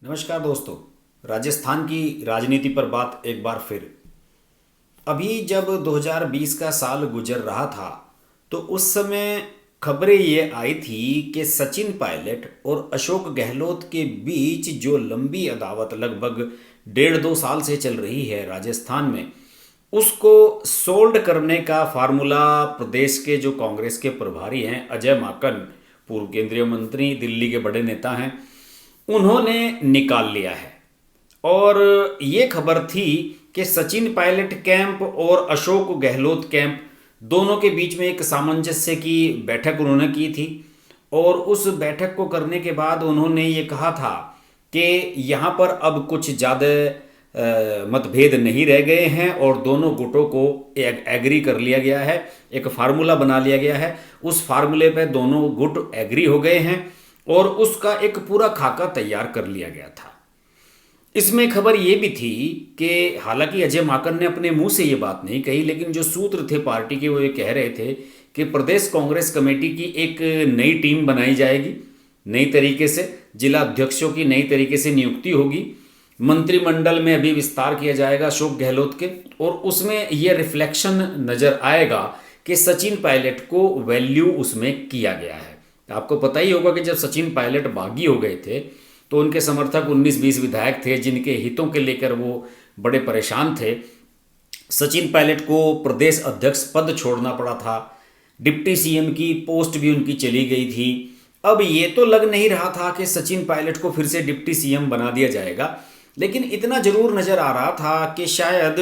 नमस्कार दोस्तों। राजस्थान की राजनीति पर बात एक बार फिर। अभी जब 2020 का साल गुजर रहा था तो उस समय खबरें ये आई थी कि सचिन पायलट और अशोक गहलोत के बीच जो लंबी अदावत लगभग 1.5-2 साल से चल रही है राजस्थान में, उसको सोल्ड करने का फार्मूला प्रदेश के जो कांग्रेस के प्रभारी हैं अजय माकन, पूर्व केंद्रीय मंत्री, दिल्ली के बड़े नेता हैं, उन्होंने निकाल लिया है। और ये खबर थी कि सचिन पायलट कैंप और अशोक गहलोत कैंप दोनों के बीच में एक सामंजस्य की बैठक उन्होंने की थी। और उस बैठक को करने के बाद उन्होंने ये कहा था कि यहाँ पर अब कुछ ज़्यादा मतभेद नहीं रह गए हैं और दोनों गुटों को एग्री कर लिया गया है, एक फार्मूला बना लिया गया है। उस फार्मूले पे दोनों गुट एग्री हो गए हैं और उसका एक पूरा खाका तैयार कर लिया गया था। इसमें खबर ये भी थी कि हालांकि अजय माकन ने अपने मुंह से ये बात नहीं कही, लेकिन जो सूत्र थे पार्टी के वो ये कह रहे थे कि प्रदेश कांग्रेस कमेटी की एक नई टीम बनाई जाएगी, नई तरीके से जिला अध्यक्षों की नई तरीके से नियुक्ति होगी, मंत्रिमंडल में अभी विस्तार किया जाएगा अशोक गहलोत के, और उसमें यह रिफ्लेक्शन नजर आएगा कि सचिन पायलट को वैल्यू उसमें किया गया है। आपको पता ही होगा कि जब सचिन पायलट बागी हो गए थे तो उनके समर्थक 19-20 विधायक थे जिनके हितों के लेकर वो बड़े परेशान थे। सचिन पायलट को प्रदेश अध्यक्ष पद छोड़ना पड़ा था, डिप्टी सीएम की पोस्ट भी उनकी चली गई थी। अब ये तो लग नहीं रहा था कि सचिन पायलट को फिर से डिप्टी सीएम बना दिया जाएगा, लेकिन इतना जरूर नजर आ रहा था कि शायद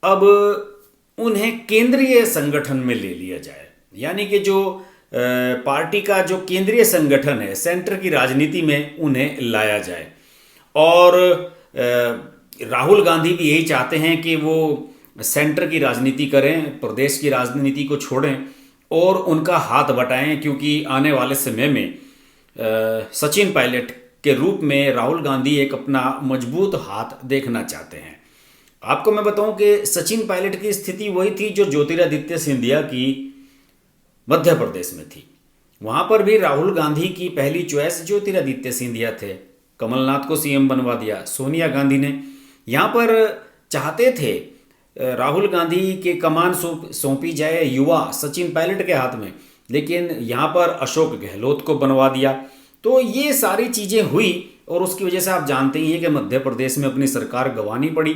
अब उन्हें केंद्रीय संगठन में ले लिया जाए, यानी कि जो पार्टी का जो केंद्रीय संगठन है, सेंटर की राजनीति में उन्हें लाया जाए। और राहुल गांधी भी यही चाहते हैं कि वो सेंटर की राजनीति करें, प्रदेश की राजनीति को छोड़ें और उनका हाथ बटाएं, क्योंकि आने वाले समय में सचिन पायलट के रूप में राहुल गांधी एक अपना मजबूत हाथ देखना चाहते हैं। आपको मैं बताऊं कि सचिन पायलट की स्थिति वही थी जो ज्योतिरादित्य सिंधिया की मध्य प्रदेश में थी। वहां पर भी राहुल गांधी की पहली चॉइस ज्योतिरादित्य सिंधिया थे, कमलनाथ को सीएम बनवा दिया सोनिया गांधी ने। यहाँ पर चाहते थे राहुल गांधी के कमान सौंपी जाए युवा सचिन पायलट के हाथ में, लेकिन यहाँ पर अशोक गहलोत को बनवा दिया। तो ये सारी चीज़ें हुई और उसकी वजह से आप जानते ही हैं कि मध्य प्रदेश में अपनी सरकार गंवानी पड़ी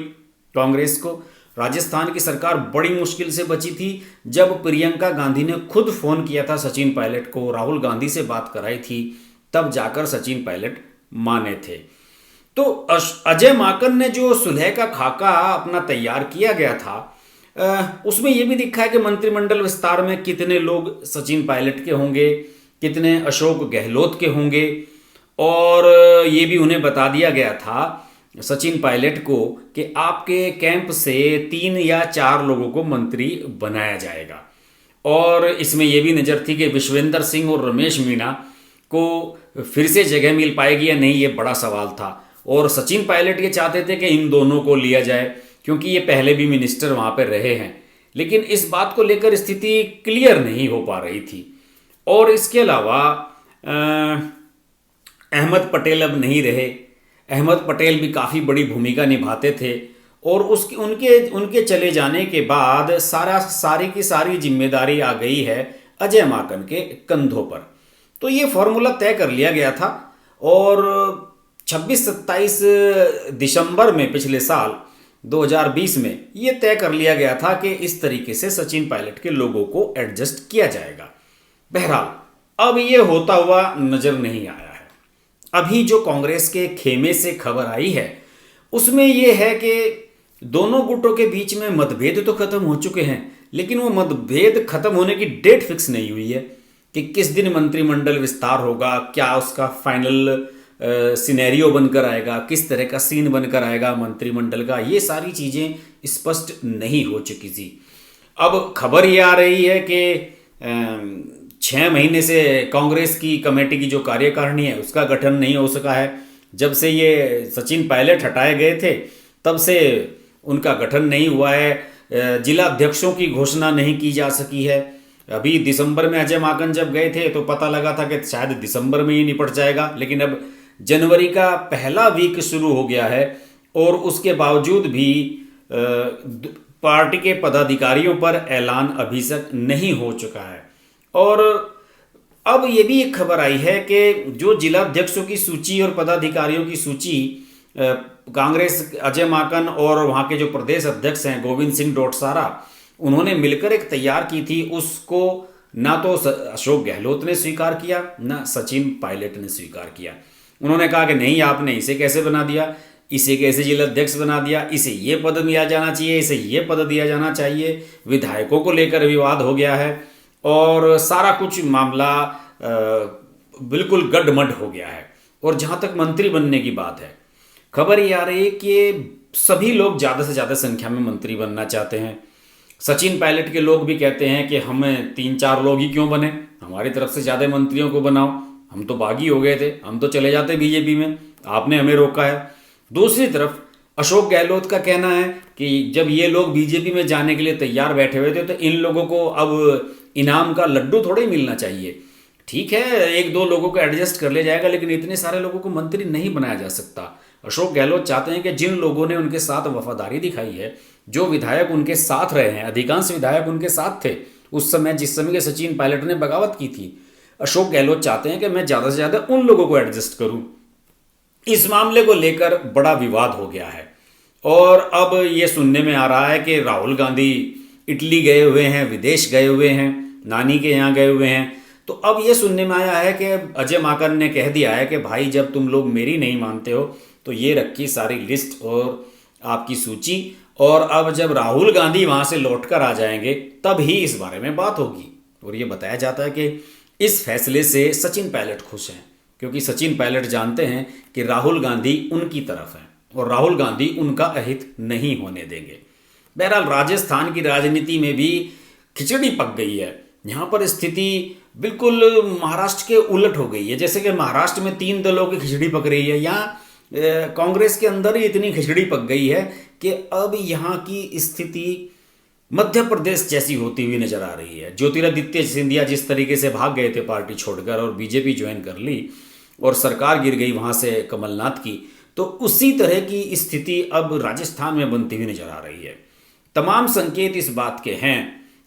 कांग्रेस को। राजस्थान की सरकार बड़ी मुश्किल से बची थी जब प्रियंका गांधी ने खुद फोन किया था सचिन पायलट को, राहुल गांधी से बात कराई थी, तब जाकर सचिन पायलट माने थे। तो अजय माकन ने जो सुलह का खाका अपना तैयार किया गया था, उसमें यह भी दिखा है कि मंत्रिमंडल विस्तार में कितने लोग सचिन पायलट के होंगे, कितने अशोक गहलोत के होंगे, और ये भी उन्हें बता दिया गया था सचिन पायलट को कि आपके कैंप से 3 या 4 लोगों को मंत्री बनाया जाएगा। और इसमें यह भी नज़र थी कि विश्वेंद्र सिंह और रमेश मीणा को फिर से जगह मिल पाएगी या नहीं, ये बड़ा सवाल था। और सचिन पायलट ये चाहते थे कि इन दोनों को लिया जाए क्योंकि ये पहले भी मिनिस्टर वहाँ पर रहे हैं, लेकिन इस बात को लेकर स्थिति क्लियर नहीं हो पा रही थी। और इसके अलावा अहमद पटेल अब नहीं रहे। अहमद पटेल भी काफ़ी बड़ी भूमिका निभाते थे और उसके उनके चले जाने के बाद सारी की सारी जिम्मेदारी आ गई है अजय माकन के कंधों पर। तो ये फॉर्मूला तय कर लिया गया था और 26-27 दिसंबर में पिछले साल 2020 में ये तय कर लिया गया था कि इस तरीके से सचिन पायलट के लोगों को एडजस्ट किया जाएगा। बहरहाल अब ये होता हुआ नजर नहीं आया है। अभी जो कांग्रेस के खेमे से खबर आई है उसमें यह है कि दोनों गुटों के बीच में मतभेद तो खत्म हो चुके हैं, लेकिन वो मतभेद खत्म होने की डेट फिक्स नहीं हुई है कि किस दिन मंत्रिमंडल विस्तार होगा, क्या उसका फाइनल सिनेरियो बनकर आएगा, किस तरह का सीन बनकर आएगा मंत्रिमंडल का, ये सारी चीज़ें स्पष्ट नहीं हो चुकी थी। अब खबर ये आ रही है कि 6 महीने से कांग्रेस की कमेटी की जो कार्यकारिणी है उसका गठन नहीं हो सका है। जब से ये सचिन पायलट हटाए गए थे तब से उनका गठन नहीं हुआ है। जिला अध्यक्षों की घोषणा नहीं की जा सकी है। अभी दिसंबर में अजय माकन जब गए थे तो पता लगा था कि शायद दिसंबर में ही निपट जाएगा, लेकिन अब जनवरी का पहला वीक शुरू हो गया है और उसके बावजूद भी पार्टी के पदाधिकारियों पर ऐलान अभी तक नहीं हो चुका है। और अब ये भी एक खबर आई है कि जो जिला अध्यक्षों की सूची और पदाधिकारियों की सूची कांग्रेस अजय माकन और वहाँ के जो प्रदेश अध्यक्ष हैं गोविंद सिंह डोटसारा, उन्होंने मिलकर एक तैयार की थी, उसको ना तो अशोक गहलोत ने स्वीकार किया ना सचिन पायलट ने स्वीकार किया। उन्होंने कहा कि नहीं, आपने इसे कैसे बना दिया, इसे कैसे जिला अध्यक्ष बना दिया, इसे ये पद दिया जाना चाहिए, इसे ये पद दिया जाना चाहिए। विधायकों को लेकर विवाद हो गया है और सारा कुछ मामला बिल्कुल गडमड हो गया है। और जहाँ तक मंत्री बनने की बात है, खबर ये आ रही है कि सभी लोग ज़्यादा से ज़्यादा संख्या में मंत्री बनना चाहते हैं। सचिन पायलट के लोग भी कहते हैं कि हमें 3-4 लोग ही क्यों बने, हमारी तरफ से ज़्यादा मंत्रियों को बनाओ, हम तो बागी हो गए थे, हम तो चले जाते बीजेपी में, आपने हमें रोका है। दूसरी तरफ अशोक गहलोत का कहना है कि जब ये लोग बीजेपी में जाने के लिए तैयार बैठे हुए थे तो इन लोगों को अब इनाम का लड्डू थोड़ा ही मिलना चाहिए। ठीक है, 1-2 लोगों को एडजस्ट कर लिया जाएगा, लेकिन इतने सारे लोगों को मंत्री नहीं बनाया जा सकता। अशोक गहलोत चाहते हैं कि जिन लोगों ने उनके साथ वफादारी दिखाई है, जो विधायक उनके साथ रहे हैं, अधिकांश विधायक उनके साथ थे उस समय जिस समय के सचिन पायलट ने बगावत की थी, अशोक गहलोत चाहते हैं कि मैं ज़्यादा से ज़्यादा उन लोगों को एडजस्ट करूं। इस मामले को लेकर बड़ा विवाद हो गया है और अब ये सुनने में आ रहा है कि राहुल गांधी इटली गए हुए हैं, विदेश गए हुए हैं, नानी के यहाँ गए हुए हैं। तो अब ये सुनने में आया है कि अजय माकन ने कह दिया है कि भाई जब तुम लोग मेरी नहीं मानते हो तो ये रखी सारी लिस्ट और आपकी सूची, और अब जब राहुल गांधी वहाँ से लौट कर आ जाएंगे तब ही इस बारे में बात होगी। और ये बताया जाता है कि इस फैसले से सचिन पायलट खुश हैं, क्योंकि सचिन पायलट जानते हैं कि राहुल गांधी उनकी तरफ हैं और राहुल गांधी उनका अहित नहीं होने देंगे। बहरहाल राजस्थान की राजनीति में भी खिचड़ी पक गई है। यहाँ पर स्थिति बिल्कुल महाराष्ट्र के उलट हो गई है। जैसे कि महाराष्ट्र में 3 दलों की खिचड़ी पक रही है, यहाँ कांग्रेस के अंदर ही इतनी खिचड़ी पक गई है कि अब यहाँ की स्थिति मध्य प्रदेश जैसी होती हुई नजर आ रही है। ज्योतिरादित्य सिंधिया जिस तरीके से भाग गए थे पार्टी छोड़कर और बीजेपी ज्वाइन कर ली और सरकार गिर गई वहाँ से कमलनाथ की, तो उसी तरह की स्थिति अब राजस्थान में बनती हुई नजर आ रही है। तमाम संकेत इस बात के हैं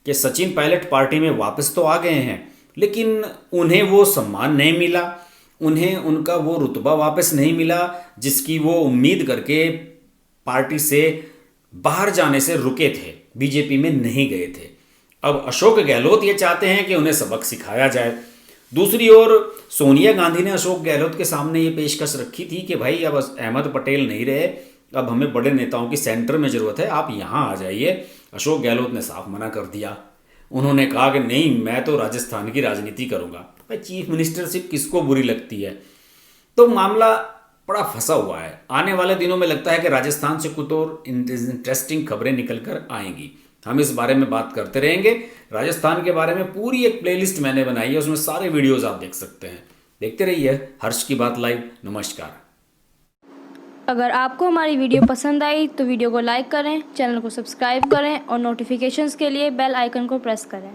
कि सचिन पायलट पार्टी में वापस तो आ गए हैं, लेकिन उन्हें वो सम्मान नहीं मिला, उन्हें उनका वो रुतबा वापस नहीं मिला जिसकी वो उम्मीद करके पार्टी से बाहर जाने से रुके थे, बीजेपी में नहीं गए थे। अब अशोक गहलोत ये चाहते हैं कि उन्हें सबक सिखाया जाए। दूसरी ओर सोनिया गांधी ने अशोक गहलोत के सामने ये पेशकश रखी थी कि भाई अब अहमद पटेल नहीं रहे, अब हमें बड़े नेताओं की सेंटर में ज़रूरत है, आप यहाँ आ जाइए। अशोक गहलोत ने साफ मना कर दिया। उन्होंने कहा कि नहीं, मैं तो राजस्थान की राजनीति करूँगा। भाई चीफ मिनिस्टरशिप किसको बुरी लगती है? तो मामला बड़ा फंसा हुआ है। आने वाले दिनों में लगता है कि राजस्थान से कुछ और इंटरेस्टिंग खबरें निकल कर आएंगी। हम इस बारे में बात करते रहेंगे। राजस्थान के बारे में पूरी एक प्लेलिस्ट मैंने बनाई है, उसमें सारे वीडियोस आप देख सकते हैं। देखते रहिए हर्ष की बात लाइव। नमस्कार। अगर आपको हमारी वीडियो पसंद आई तो वीडियो को लाइक करें, चैनल को सब्सक्राइब करें और नोटिफिकेशंस के लिए बेल आइकन को प्रेस करें।